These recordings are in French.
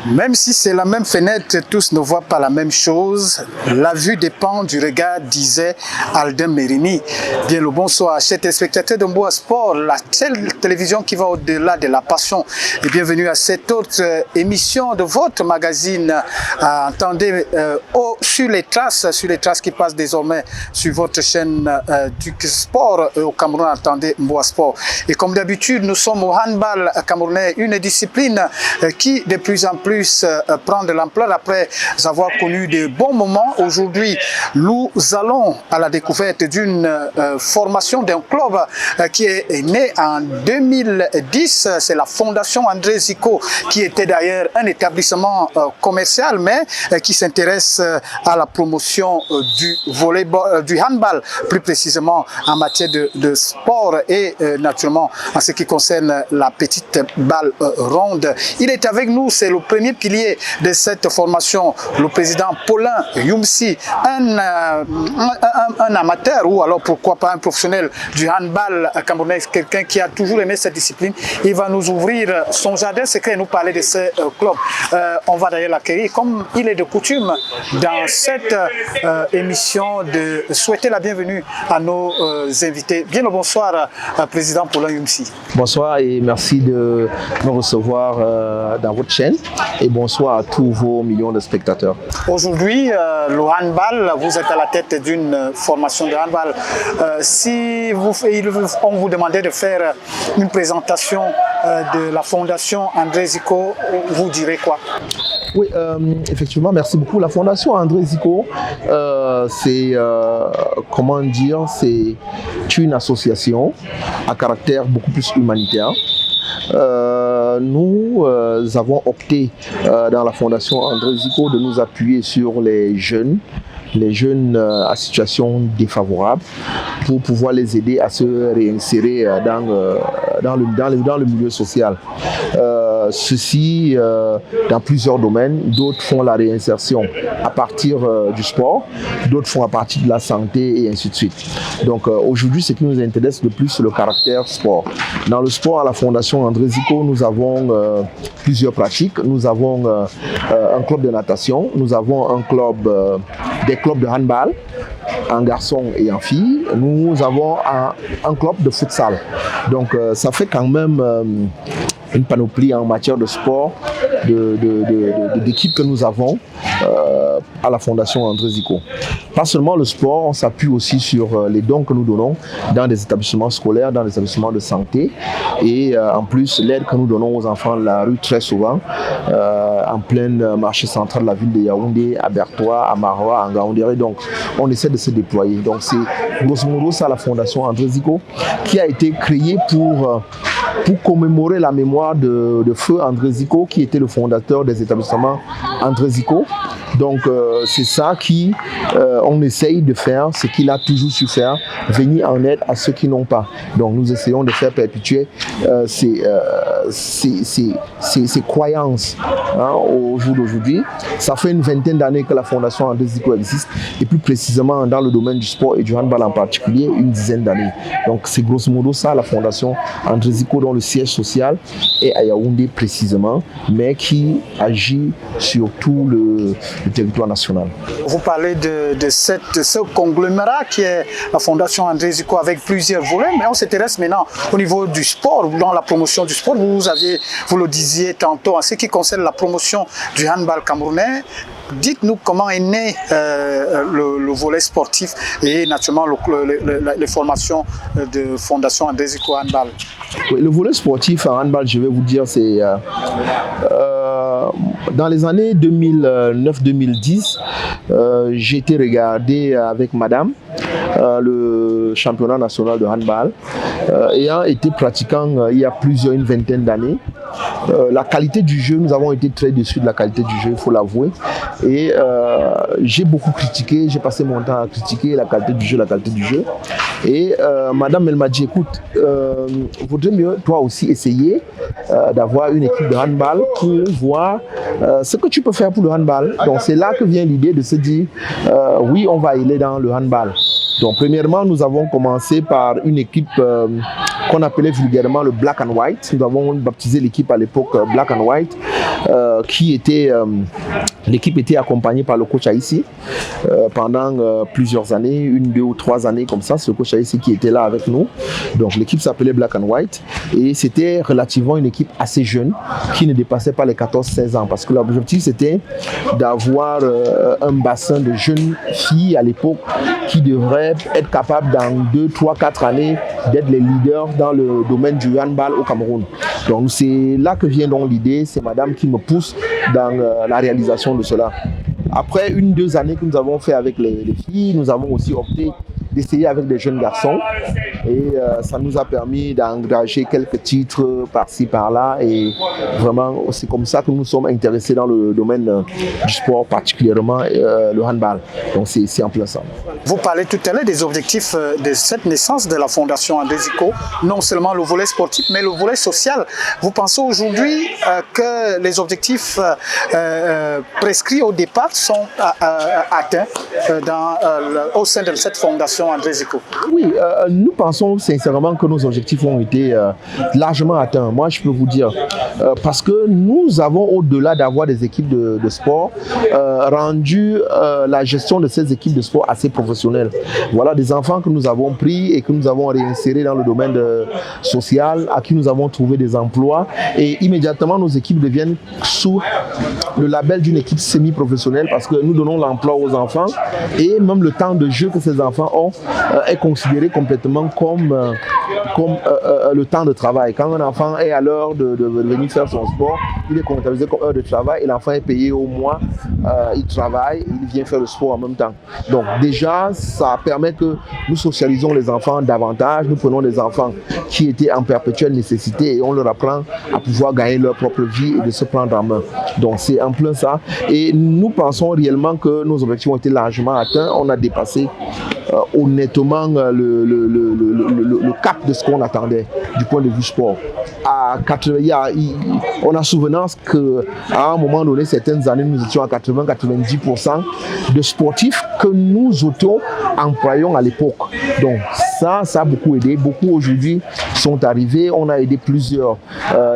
Même si c'est la même fenêtre, tous ne voient pas la même chose. La vue dépend du regard, disait Aldin Mérini. Bien le bonsoir, chers téléspectateurs de Mboa Sport, la seule télévision qui va au-delà de la passion. Et bienvenue à cette autre émission de votre magazine. Entendez sur les traces qui passent désormais sur votre chaîne du sport au Cameroun. Entendez Mboa Sport. Et comme d'habitude, nous sommes au handball camerounais, une discipline qui de plus en plus prend de l'ampleur après avoir connu de bons moments. Aujourd'hui, nous allons à la découverte d'une formation d'un club qui est né en 2010. C'est la Fondation André Zico, qui était d'ailleurs un établissement commercial, mais qui s'intéresse à la promotion du volleyball, du handball, plus précisément en matière de sport et naturellement en ce qui concerne la petite balle ronde. Il est avec nous, c'est le premier pilier de cette formation, le président Paulin Youmsi, un amateur ou alors pourquoi pas un professionnel du handball camerounais, quelqu'un qui a toujours aimé cette discipline. Il va nous ouvrir son jardin secret et nous parler de ce club. On va d'ailleurs l'accueillir comme il est de coutume dans cette émission de souhaiter la bienvenue à nos invités. Bien le bonsoir, président Paulin Youmsi. Bonsoir et merci de me recevoir dans votre chaîne. Et bonsoir à tous vos millions de spectateurs. Aujourd'hui, le handball, vous êtes à la tête d'une formation de handball. Si on vous demandait de faire une présentation de la Fondation André Zico, vous direz quoi? Oui, effectivement, merci beaucoup. La Fondation André Zico, c'est, comment dire, c'est une association à caractère beaucoup plus humanitaire. Nous avons opté dans la Fondation André Zico de nous appuyer sur les jeunes à situation défavorable pour pouvoir les aider à se réinsérer dans le milieu social. Ceci dans plusieurs domaines. D'autres font la réinsertion à partir du sport, d'autres font à partir de la santé et ainsi de suite. Donc aujourd'hui, ce qui nous intéresse le plus, c'est le caractère sport. Dans le sport, à la Fondation André Zico, nous avons plusieurs pratiques. Nous avons un club de natation, nous avons des clubs de handball en garçons et en filles. Nous avons un club de futsal. Donc ça fait quand même une panoplie en matière de sport, d'équipes que nous avons à la Fondation André Zico. Pas seulement le sport, on s'appuie aussi sur les dons que nous donnons dans des établissements scolaires, dans des établissements de santé et en plus l'aide que nous donnons aux enfants de la rue très souvent en plein marché central de la ville de Yaoundé, à Bertois, à Maroua, à Ngaoundéré. Donc on essaie de se déployer. Donc c'est grosso modo ça la Fondation André Zico qui a été créée pour commémorer la mémoire de feu André Zico qui était le fondateur des établissements André Zico. Donc c'est ça qui on essaye de faire, ce qu'il a toujours su faire, venir en aide à ceux qui n'ont pas. Donc nous essayons de faire perpétuer ces croyances au jour d'aujourd'hui. Ça fait une vingtaine d'années que la Fondation André Zico existe et plus précisément dans le domaine du sport et du handball en particulier, une dizaine d'années. Donc c'est grosso modo ça la Fondation André Zico dont le siège social est à Yaoundé précisément, mais qui agit sur tout le territoire national. Vous parlez de ce conglomérat qui est la Fondation André Zico avec plusieurs volets, mais on s'intéresse maintenant au niveau du sport, dans la promotion du sport. Vous le disiez tantôt, en ce qui concerne la promotion du handball camerounais. Dites-nous comment est né le volet sportif et naturellement les formations de Fondation André Zico Handball. Oui, le volet sportif en handball, je vais vous dire, c'est dans les années 2009-2010, j'ai été regardé avec madame le championnat national de handball. Ayant été pratiquant il y a une vingtaine d'années, la qualité du jeu, nous avons été très déçus de la qualité du jeu, il faut l'avouer. Et j'ai beaucoup critiqué, j'ai passé mon temps à critiquer la qualité du jeu. Et madame, elle m'a dit, écoute, vaudrait mieux toi aussi essayer d'avoir une équipe de handball pour voir ce que tu peux faire pour le handball. Donc c'est là que vient l'idée de se dire, oui, on va aller dans le handball. Donc premièrement, nous avons commencé par une équipe qu'on appelait vulgairement le Black and White. Nous avons baptisé l'équipe à l'époque Black and White. l'équipe était accompagnée par le coach Aïssi pendant plusieurs années, 1, 2 ou 3 années comme ça. C'est le coach Aïssi qui était là avec nous. Donc l'équipe s'appelait Black and White et c'était relativement une équipe assez jeune qui ne dépassait pas les 14-16 ans parce que l'objectif c'était d'avoir un bassin de jeunes filles à l'époque qui devraient être capables dans 2, 3, 4 années d'être les leaders dans le domaine du handball au Cameroun. Donc c'est là que vient donc l'idée, c'est madame qui me pousse dans la réalisation de cela. Après 1, 2 années que nous avons fait avec les filles, nous avons aussi opté d'essayer avec des jeunes garçons et ça nous a permis d'engager quelques titres par-ci par-là et vraiment c'est comme ça que nous sommes intéressés dans le domaine du sport, particulièrement le handball. Donc c'est en plein ça. Vous parlez tout à l'heure des objectifs de cette naissance de la Fondation André Zico, non seulement le volet sportif mais le volet social. Vous pensez aujourd'hui que les objectifs prescrits au départ sont atteints au sein de cette Fondation André Zico? Oui, nous pensons sincèrement que nos objectifs ont été largement atteints. Moi, je peux vous dire, parce que nous avons, au-delà d'avoir des équipes de sport, rendu la gestion de ces équipes de sport assez professionnelle. Voilà des enfants que nous avons pris et que nous avons réinsérés dans le domaine social, à qui nous avons trouvé des emplois et immédiatement nos équipes deviennent sous le label d'une équipe semi-professionnelle parce que nous donnons l'emploi aux enfants et même le temps de jeu que ces enfants ont est considéré complètement comme le temps de travail. Quand un enfant est à l'heure de venir faire son sport, il est comptabilisé comme heure de travail et l'enfant est payé au mois, il travaille, il vient faire le sport en même temps. Donc déjà, ça permet que nous socialisons les enfants davantage, nous prenons des enfants qui étaient en perpétuelle nécessité et on leur apprend à pouvoir gagner leur propre vie et de se prendre en main. Donc c'est en plein ça. Et nous pensons réellement que nos objectifs ont été largement atteints. On a dépassé honnêtement le cap de ce qu'on attendait du point de vue sport. On a souvenance qu'à un moment donné, certaines années, nous étions à 80-90% de sportifs que nous auto-employions à l'époque. Donc ça a beaucoup aidé. Beaucoup aujourd'hui sont arrivés. On a aidé plusieurs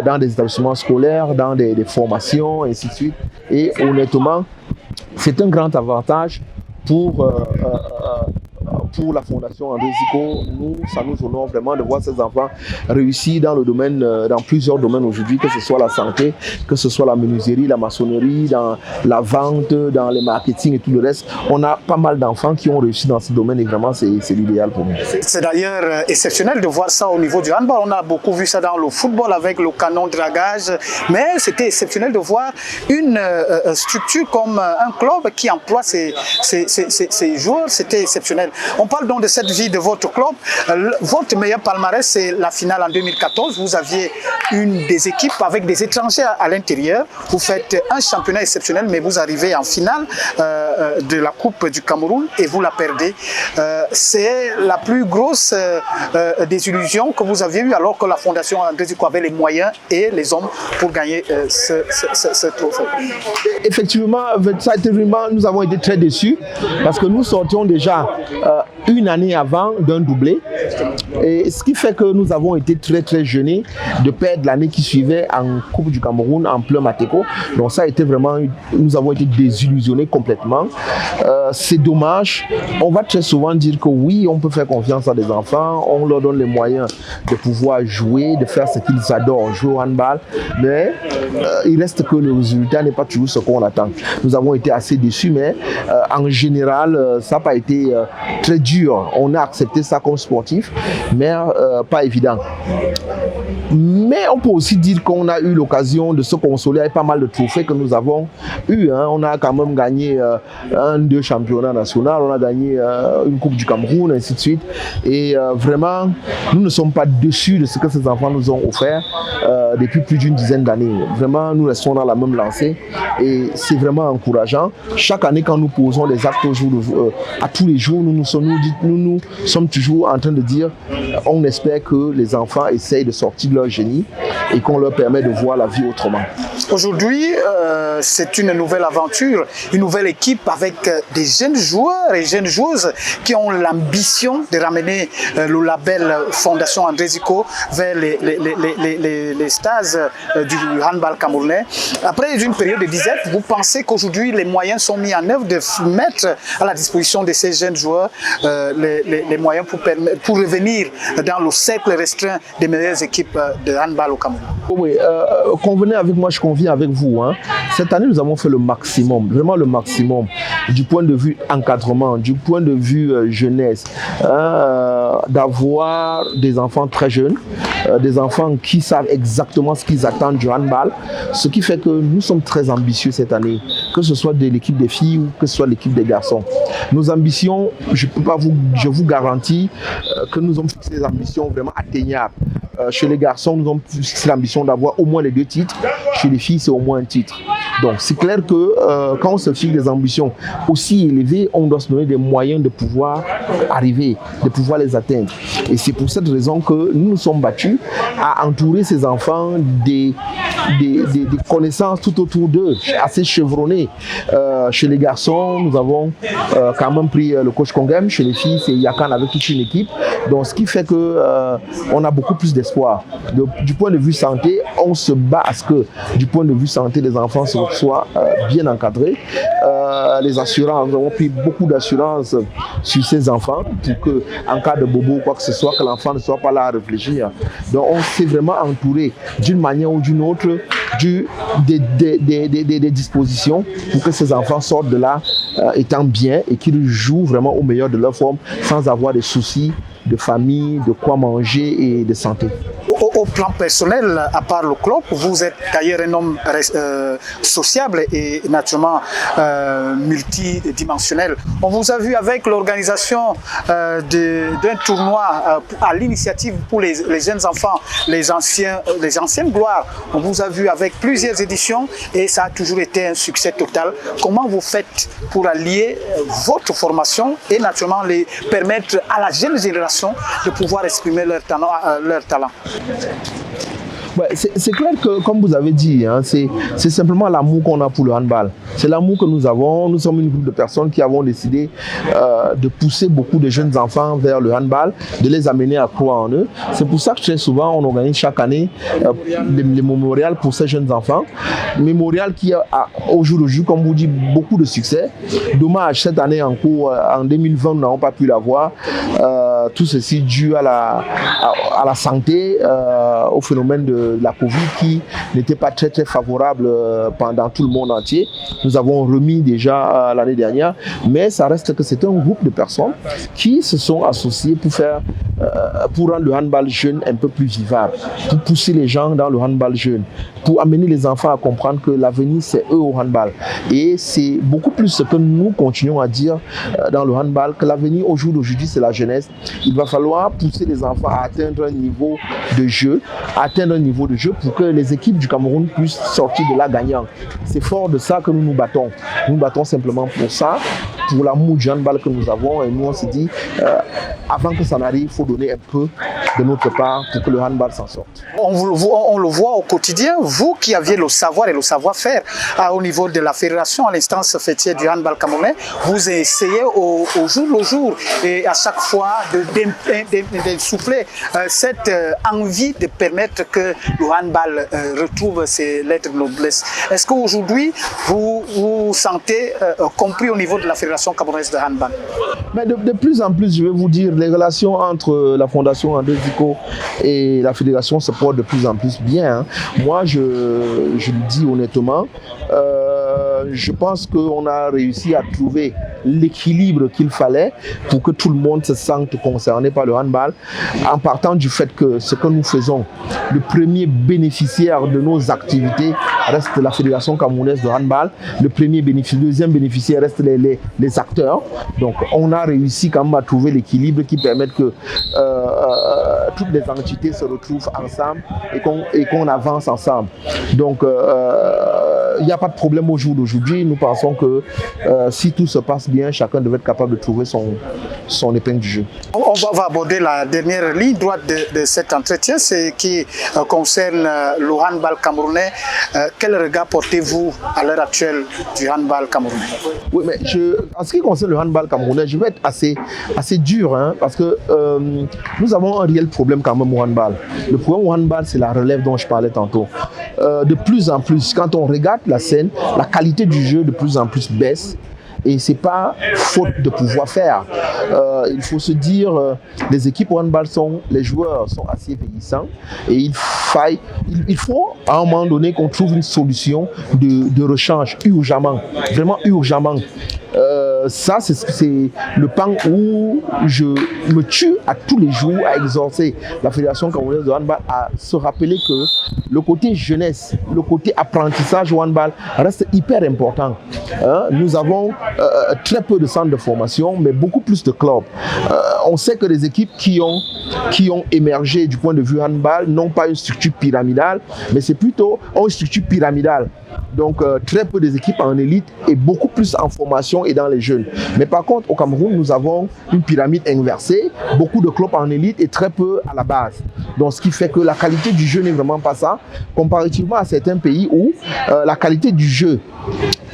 dans des établissements scolaires, dans des formations, et ainsi de suite. Et honnêtement, c'est un grand avantage pour la Fondation André Zico. Ça nous honore vraiment de voir ces enfants réussir dans le domaine, dans plusieurs domaines aujourd'hui, que ce soit la santé, que ce soit la menuiserie, la maçonnerie, dans la vente, dans le marketing et tout le reste. On a pas mal d'enfants qui ont réussi dans ce domaine et vraiment c'est l'idéal pour nous. C'est d'ailleurs exceptionnel de voir ça au niveau du handball. On a beaucoup vu ça dans le football avec le canon dragage, mais c'était exceptionnel de voir une structure comme un club qui emploie ses joueurs. C'était exceptionnel. On parle donc de cette vie de votre club. Votre meilleur palmarès, c'est la finale en 2014. Vous aviez une des équipes avec des étrangers à l'intérieur. Vous faites un championnat exceptionnel, mais vous arrivez en finale de la Coupe du Cameroun et vous la perdez. C'est la plus grosse désillusion que vous aviez eue alors que la Fondation André Zico avait les moyens et les hommes pour gagner ce trophée. Effectivement, ça a été vraiment, nous avons été très déçus parce que nous sortions déjà une année avant d'un doublé, et ce qui fait que nous avons été très très gênés de perdre l'année qui suivait en Coupe du Cameroun en plein Mateko. Donc ça a été vraiment, nous avons été désillusionnés complètement. C'est dommage. On va très souvent dire que oui, on peut faire confiance à des enfants, on leur donne les moyens de pouvoir jouer, de faire ce qu'ils adorent, jouer au handball, mais il reste que le résultat n'est pas toujours ce qu'on attend. Nous avons été assez déçus, mais en général, ça n'a pas été très dur. On a accepté ça comme sportif, mais pas évident. Mais on peut aussi dire qu'on a eu l'occasion de se consoler avec pas mal de trophées que nous avons eu. On a quand même gagné 2 championnats nationaux, on a gagné une Coupe du Cameroun, ainsi de suite. Et vraiment, nous ne sommes pas déçus de ce que ces enfants nous ont offert depuis plus d'une dizaine d'années. Vraiment, nous restons dans la même lancée et c'est vraiment encourageant. Chaque année, quand nous posons des actes à tous les jours, nous sommes toujours en train de dire on espère que les enfants essayent de sortir de leur génie et qu'on leur permet de voir la vie autrement. Aujourd'hui, c'est une nouvelle aventure, une nouvelle équipe avec des jeunes joueurs et jeunes joueuses qui ont l'ambition de ramener le label Fondation André Zico vers les stades du handball camerounais. Après une période de disette, vous pensez qu'aujourd'hui les moyens sont mis en œuvre de mettre à la disposition de ces jeunes joueurs les moyens pour revenir dans le cercle restreint des meilleures équipes de handball au Cameroun? Oui, convenez avec moi, je conviens avec vous. Hein. Cette année, nous avons fait le maximum, vraiment le maximum, du point de vue encadrement, du point de vue jeunesse, d'avoir des enfants très jeunes, des enfants qui savent exactement ce qu'ils attendent du handball, ce qui fait que nous sommes très ambitieux cette année, que ce soit de l'équipe des filles ou que ce soit l'équipe des garçons. Nos ambitions, je vous garantis que nous avons fixé des ambitions vraiment atteignables. Chez les garçons, nous avons fixé l'ambition d'avoir au moins les 2 titres. Chez les filles, c'est au moins un titre. Donc, c'est clair que quand on se fixe des ambitions aussi élevées, on doit se donner des moyens de pouvoir arriver, de pouvoir les atteindre. Et c'est pour cette raison que nous nous sommes battus à entourer ces enfants des connaissances tout autour d'eux, assez chevronnées. Chez les garçons, nous avons quand même pris le coach Kongem. Chez les filles, c'est Yakan avec toute une équipe. Donc, ce qui fait que on a beaucoup plus d'espoir. Du point de vue santé, on se bat à ce que, du point de vue santé, les enfants soient bien encadrés. Les assurances, nous avons pris beaucoup d'assurances sur ces enfants pour que, en cas de bobo ou quoi que ce soit, que l'enfant ne soit pas là à réfléchir. Donc, on s'est vraiment entouré d'une manière ou d'une autre des dispositions pour que ces enfants sortent de là étant bien et qu'ils jouent vraiment au meilleur de leur forme sans avoir des soucis de famille, de quoi manger et de santé. Au plan personnel, à part le club, vous êtes d'ailleurs un homme sociable et naturellement multidimensionnel. On vous a vu avec l'organisation d'un tournoi à l'initiative pour les jeunes enfants, les anciennes gloires. On vous a vu avec plusieurs éditions et ça a toujours été un succès total. Comment vous faites pour allier votre formation et naturellement les permettre à la jeune génération de pouvoir exprimer leur talent? Ouais, c'est clair que, comme vous avez dit, hein, c'est simplement l'amour qu'on a pour le handball. C'est l'amour que nous avons. Nous sommes une groupe de personnes qui avons décidé de pousser beaucoup de jeunes enfants vers le handball, de les amener à croire en eux. C'est pour ça que très souvent, on organise chaque année les mémorials pour ces jeunes enfants. Mémorial qui a, au jour le jour, comme vous dites, beaucoup de succès. Dommage, cette année en cours, en 2020, nous n'avons pas pu l'avoir. Tout ceci dû à la santé, au phénomène de la Covid qui n'était pas très favorable pendant tout le monde entier. Nous avons remis déjà l'année dernière, mais ça reste que c'est un groupe de personnes qui se sont associées pour rendre le handball jeune un peu plus vivable, pour pousser les gens dans le handball jeune, pour amener les enfants à comprendre que l'avenir c'est eux au handball. Et c'est beaucoup plus ce que nous continuons à dire dans le handball, que l'avenir au jour d'aujourd'hui c'est la jeunesse. Il va falloir pousser les enfants à atteindre un niveau de jeu, pour que les équipes du Cameroun puissent sortir de là gagnant. C'est fort de ça que nous nous battons. Nous nous battons simplement pour ça, pour l'amour du handball que nous avons. Et nous on se dit, avant que ça n'arrive, il faut donner un peu de notre part pour que le handball s'en sorte. On le voit au quotidien, vous qui aviez le savoir et le savoir-faire au niveau de la fédération, à l'instance fêtière du handball camerounais, vous essayez au jour le jour et à chaque fois de souffler cette envie de permettre que le handball retrouve ses lettres de noblesse. Est-ce qu'aujourd'hui, vous vous sentez compris au niveau de la fédération camerounaise de handball? Mais de plus en plus, je vais vous dire, les relations entre la Fondation André Zico et la fédération se portent de plus en plus bien. Hein. Moi, je le dis honnêtement, je pense qu'on a réussi à trouver l'équilibre qu'il fallait pour que tout le monde se sente concerné par le handball, en partant du fait que ce que nous faisons, le premier bénéficiaire de nos activités reste la Fédération camerounaise de handball, le deuxième bénéficiaire reste les acteurs. Donc on a réussi quand même à trouver l'équilibre qui permet que toutes les entités se retrouvent ensemble et qu'on avance ensemble. Donc il n'y a pas de problème au jour d'aujourd'hui. Nous pensons que si tout se passe bien, chacun devrait être capable de trouver son épingle du jeu. On va aborder la dernière ligne droite de cet entretien, c'est qui concerne le handball camerounais. Quel regard portez-vous à l'heure actuelle du handball camerounais? Oui, mais en ce qui concerne le handball camerounais, je vais être assez dur, hein, parce que nous avons un réel problème quand même au handball. Le problème au handball, c'est la relève dont je parlais tantôt. De plus en plus, quand on regarde la scène, la qualité du jeu de plus en plus baisse. Et ce n'est pas faute de pouvoir faire. Il faut se dire, les équipes au handball les joueurs sont assez vieillissants et il faut à un moment donné qu'on trouve une solution de rechange urgemment, vraiment urgemment. Ça, c'est le pan où je me tue à tous les jours à exhorter la Fédération camerounaise de handball à se rappeler que le côté jeunesse, le côté apprentissage au handball reste hyper important. Nous avons très peu de centres de formation, mais beaucoup plus de clubs. On sait que les équipes qui ont émergé du point de vue handball n'ont pas une structure pyramidale, mais c'est plutôt une structure pyramidale. Donc très peu des équipes en élite et beaucoup plus en formation et dans les jeunes. Mais par contre, au Cameroun, nous avons une pyramide inversée, beaucoup de clubs en élite et très peu à la base. Donc ce qui fait que la qualité du jeu n'est vraiment pas ça, comparativement à certains pays où la qualité du jeu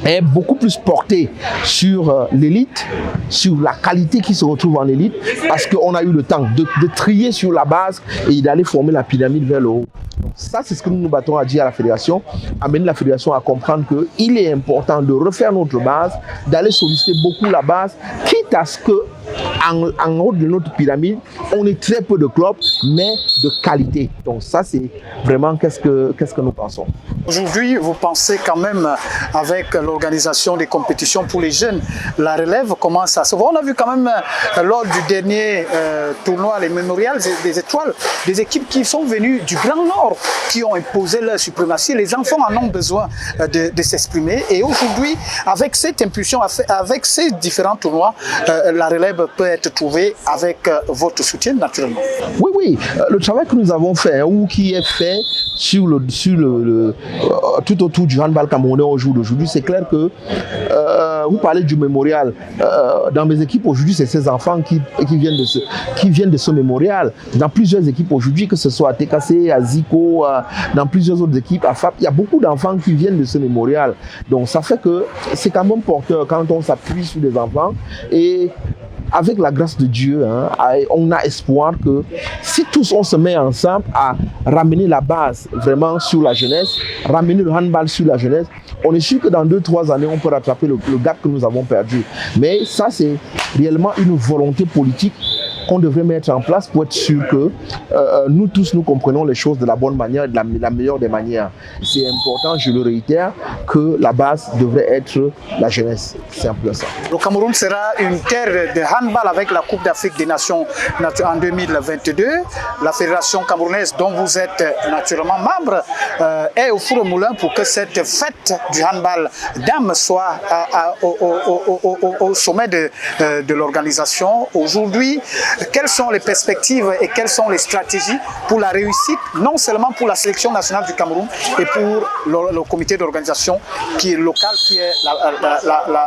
est beaucoup plus portée sur l'élite, sur la qualité qui se retrouve en élite, parce qu'on a eu le temps de trier sur la base et d'aller former la pyramide vers le haut. Donc ça, c'est ce que nous nous battons à dire à la fédération, amener la fédération à comprendre qu'il est important de refaire notre base, d'aller solliciter beaucoup la base, quitte à ce que en haut de notre pyramide, on ait très peu de clubs, mais de qualité. Donc ça, c'est vraiment qu'est-ce que nous pensons. Aujourd'hui, vous pensez quand même, avec l'organisation des compétitions pour les jeunes, la relève commence à se voir. On a vu quand même lors du dernier tournoi, les mémorials des étoiles, des équipes qui sont venues du Grand Nord, qui ont imposé leur suprématie. Les enfants en ont besoin de s'exprimer. Et aujourd'hui, avec cette impulsion, avec ces différents tournois, la relève peut être trouvée avec votre soutien, naturellement. Oui, oui. Le travail que nous avons fait, ou qui est fait tout autour du handball camerounais au jour d'aujourd'hui, c'est clair que vous parlez du mémorial. Dans mes équipes aujourd'hui, c'est ces enfants qui viennent de ce mémorial. Dans plusieurs équipes aujourd'hui, que ce soit à TKC, à Zico, dans plusieurs autres équipes, à FAP, il y a beaucoup d'enfants qui viennent de ce mémorial. Donc ça fait que c'est quand même porteur quand on s'appuie sur des enfants. Et avec la grâce de Dieu, on a espoir que si tous on se met ensemble à ramener la base vraiment sur la jeunesse, ramener le handball sur la jeunesse, on est sûr que dans 2-3 années, on peut rattraper le gap que nous avons perdu. Mais ça, c'est réellement une volonté politique qu'on devrait mettre en place pour être sûr que nous tous, nous comprenons les choses de la bonne manière, de la meilleure des manières. C'est important, je le réitère, que la base devrait être la jeunesse. C'est un peu ça. Le Cameroun sera une terre de handball avec la Coupe d'Afrique des Nations en 2022. La fédération camerounaise, dont vous êtes naturellement membre, est au four au moulin pour que cette fête du handball d'âme soit au sommet de l'organisation. Aujourd'hui, quelles sont les perspectives et quelles sont les stratégies pour la réussite, non seulement pour la sélection nationale du Cameroun et pour le comité d'organisation qui est local, qui est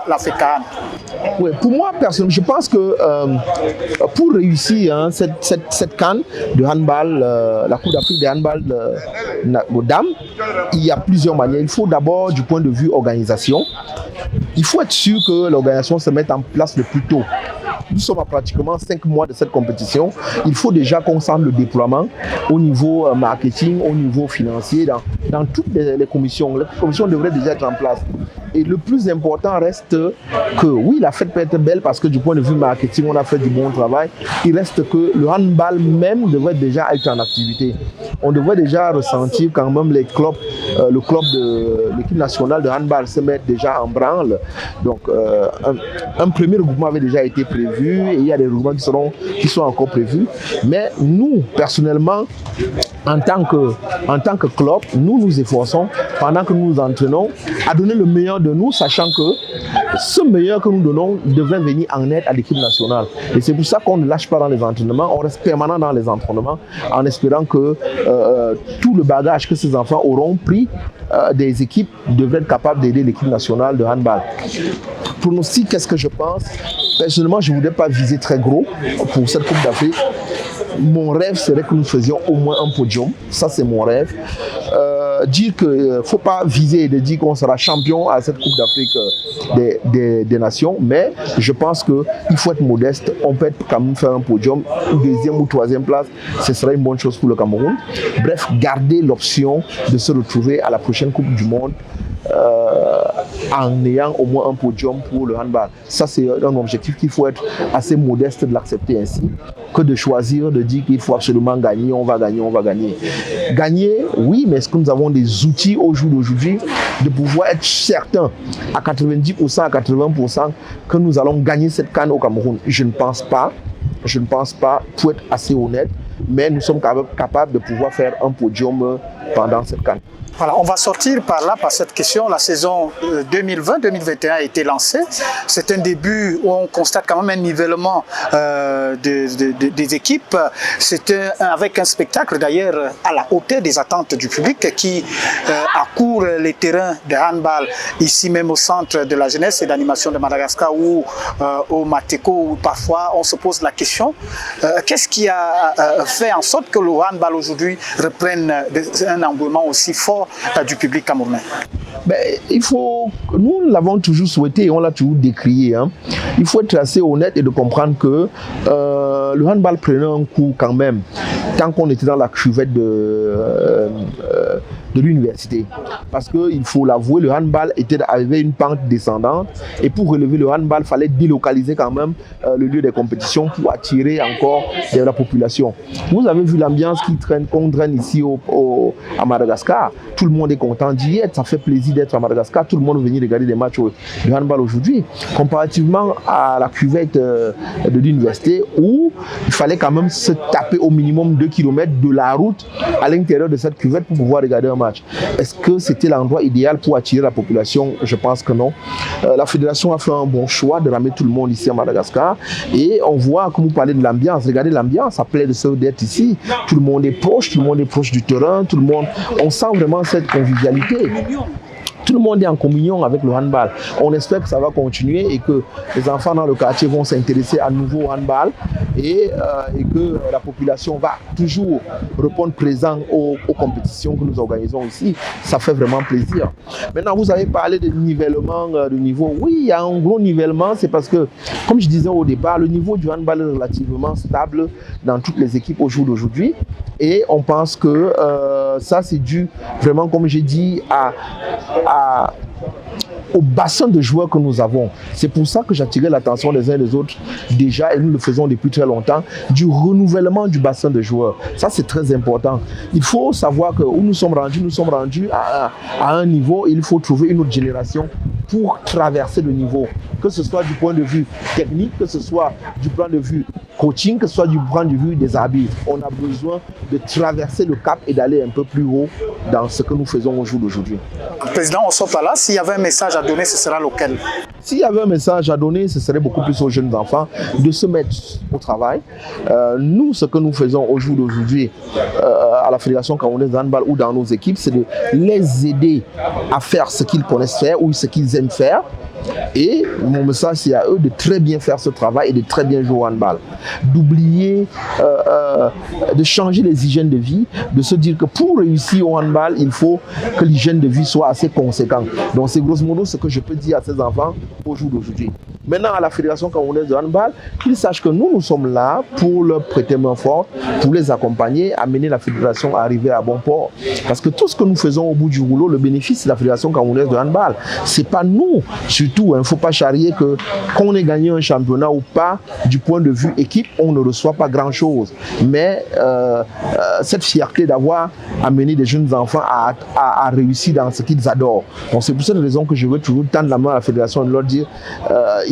la FECAN? Oui, pour moi, personnellement, je pense que pour réussir cette CAN de handball, la Coupe d'Afrique de handball aux dames, il y a plusieurs manières. Il faut d'abord, du point de vue organisation, il faut être sûr que l'organisation se mette en place le plus tôt. Nous sommes à pratiquement 5 mois de cette compétition. Il faut déjà qu'on sente le déploiement au niveau marketing, au niveau financier, dans toutes les commissions. Les commissions devraient déjà être en place. Et le plus important reste que, oui, la fête peut être belle parce que du point de vue marketing, on a fait du bon travail. Il reste que le handball même devrait déjà être en activité. On devrait déjà ressentir quand même les clubs, le club de l'équipe nationale de handball se mettre déjà en branle. Donc, un premier regroupement avait déjà été prévu et il y a des regroupements qui sont encore prévus. Mais nous, personnellement, en tant que club, nous nous efforçons pendant que nous nous entraînons à donner le meilleur de nous, sachant que ce meilleur que nous donnons devrait venir en aide à l'équipe nationale. Et c'est pour ça qu'on ne lâche pas dans les entraînements, on reste permanent dans les entraînements en espérant que tout le bagage que ces enfants auront pris des équipes devraient être capables d'aider l'équipe nationale de handball. Pronostic, qu'est-ce que je pense? Personnellement, je ne voudrais pas viser très gros pour cette Coupe d'Afrique. Mon rêve serait que nous faisions au moins un podium. Ça, c'est mon rêve. Dire qu'il ne faut pas viser et de dire qu'on sera champion à cette Coupe d'Afrique des Nations, mais je pense qu'il faut être modeste. On peut quand même faire un podium, deuxième ou troisième place, ce serait une bonne chose pour le Cameroun. Bref, garder l'option de se retrouver à la prochaine Coupe du Monde en ayant au moins un podium pour le handball. Ça, c'est un objectif qu'il faut être assez modeste de l'accepter ainsi, que de choisir, de dire qu'il faut absolument gagner, on va gagner, on va gagner. Gagner, oui, mais est-ce que nous avons des outils au jour d'aujourd'hui de pouvoir être certains à 90%, à 80% que nous allons gagner cette CAN au Cameroun? Je ne pense pas. Je ne pense pas, pour être assez honnête, mais nous sommes capables de pouvoir faire un podium pendant cette CAN. Voilà, on va sortir par là, par cette question. La saison 2020-2021 a été lancée. C'est un début où on constate quand même un nivellement des équipes. C'est avec un spectacle d'ailleurs à la hauteur des attentes du public qui accourt les terrains de handball ici même au centre de la jeunesse et d'animation de Madagascar ou au Mateko où parfois on se pose la question qu'est-ce qui a fait en sorte que le handball aujourd'hui reprenne un engouement aussi fort du public camerounais? Ben, nous l'avons toujours souhaité et on l'a toujours décrié. Hein. Il faut être assez honnête et de comprendre que le handball prenait un coup quand même, tant qu'on était dans la cuvette de l'université. Parce qu'il faut l'avouer, le handball avait une pente descendante et pour relever le handball, il fallait délocaliser quand même le lieu des compétitions pour attirer encore de la population. Vous avez vu l'ambiance qu'on traîne ici à Madagascar. Tout le monde est content d'y être, ça fait plaisir d'être à Madagascar. Tout le monde veut venir regarder des matchs de handball aujourd'hui. Comparativement à la cuvette de l'université où il fallait quand même se taper au minimum 2 km de la route à l'intérieur de cette cuvette pour pouvoir regarder un match. Est-ce que c'était l'endroit idéal pour attirer la population? Je pense que non. La fédération a fait un bon choix de ramener tout le monde ici à Madagascar et on voit, comme vous parlez de l'ambiance, regardez l'ambiance, ça plaît d'être ici. Tout le monde est proche du terrain, tout le monde, on sent vraiment cette convivialité. Tout le monde est en communion avec le handball. On espère que ça va continuer et que les enfants dans le quartier vont s'intéresser à nouveau au handball et que la population va toujours répondre présent aux compétitions que nous organisons ici. Ça fait vraiment plaisir. Maintenant, vous avez parlé de nivellement de niveau. Oui, il y a un gros nivellement. C'est parce que, comme je disais au départ, le niveau du handball est relativement stable dans toutes les équipes au jour d'aujourd'hui. Et on pense que ça, c'est dû vraiment, comme j'ai dit, au bassin de joueurs que nous avons. C'est pour ça que j'attirais l'attention des uns et des autres déjà, et nous le faisons depuis très longtemps, du renouvellement du bassin de joueurs. Ça, c'est très important. Il faut savoir que où nous sommes rendus à un niveau, il faut trouver une autre génération pour traverser le niveau, que ce soit du point de vue technique, que ce soit du point de vue coaching, que ce soit du point de vue des arbitres. On a besoin de traverser le cap et d'aller un peu plus haut dans ce que nous faisons au jour d'aujourd'hui. Président, on sort par là. S'il y avait un message à donner, ce sera lequel? S'il y avait un message à donner, ce serait beaucoup plus aux jeunes enfants de se mettre au travail. Nous, ce que nous faisons au jour d'aujourd'hui à la Fédération camerounaise de handball ou dans nos équipes, c'est de les aider à faire ce qu'ils connaissent faire ou ce qu'ils aiment faire. Et mon message, c'est à eux de très bien faire ce travail et de très bien jouer au handball. D'oublier, de changer les hygiènes de vie, de se dire que pour réussir au handball, il faut que l'hygiène de vie soit assez conséquente. Donc c'est grosso modo ce que je peux dire à ces enfants au jour d'aujourd'hui. Maintenant, à la Fédération camerounaise de handball, qu'ils sachent que nous sommes là pour leur prêter main forte, pour les accompagner, amener la Fédération à arriver à bon port. Parce que tout ce que nous faisons au bout du rouleau, le bénéfice, c'est la Fédération camerounaise de handball. C'est pas nous, surtout. Il ne faut pas charrier qu'on ait gagné un championnat ou pas, du point de vue équipe, on ne reçoit pas grand-chose. Mais cette fierté d'avoir amené des jeunes enfants à réussir dans ce qu'ils adorent. Donc c'est pour cette raison que je veux toujours tendre la main à la Fédération et leur dire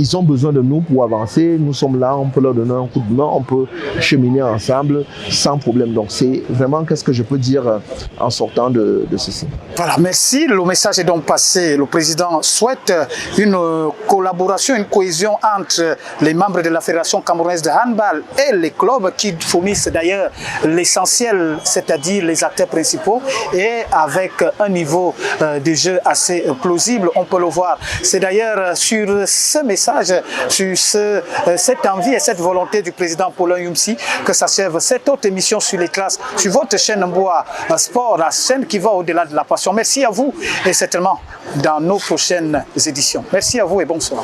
ils ont besoin de nous pour avancer. Nous sommes là, on peut leur donner un coup de main, on peut cheminer ensemble sans problème. Donc c'est vraiment qu'est-ce que je peux dire en sortant de ceci. Voilà, merci. Le message est donc passé. Le président souhaite une collaboration, une cohésion entre les membres de la Fédération camerounaise de handball et les clubs qui fournissent d'ailleurs l'essentiel, c'est-à-dire les acteurs principaux, et avec un niveau de jeu assez plausible, on peut le voir. C'est d'ailleurs sur ce message, sur cette envie et cette volonté du président Paulin Youmsi que s'achève cette autre émission sur les classes, sur votre chaîne Mboa Sport, la chaîne qui va au-delà de la passion. Merci à vous et certainement dans nos prochaines éditions. Merci à vous et bonsoir.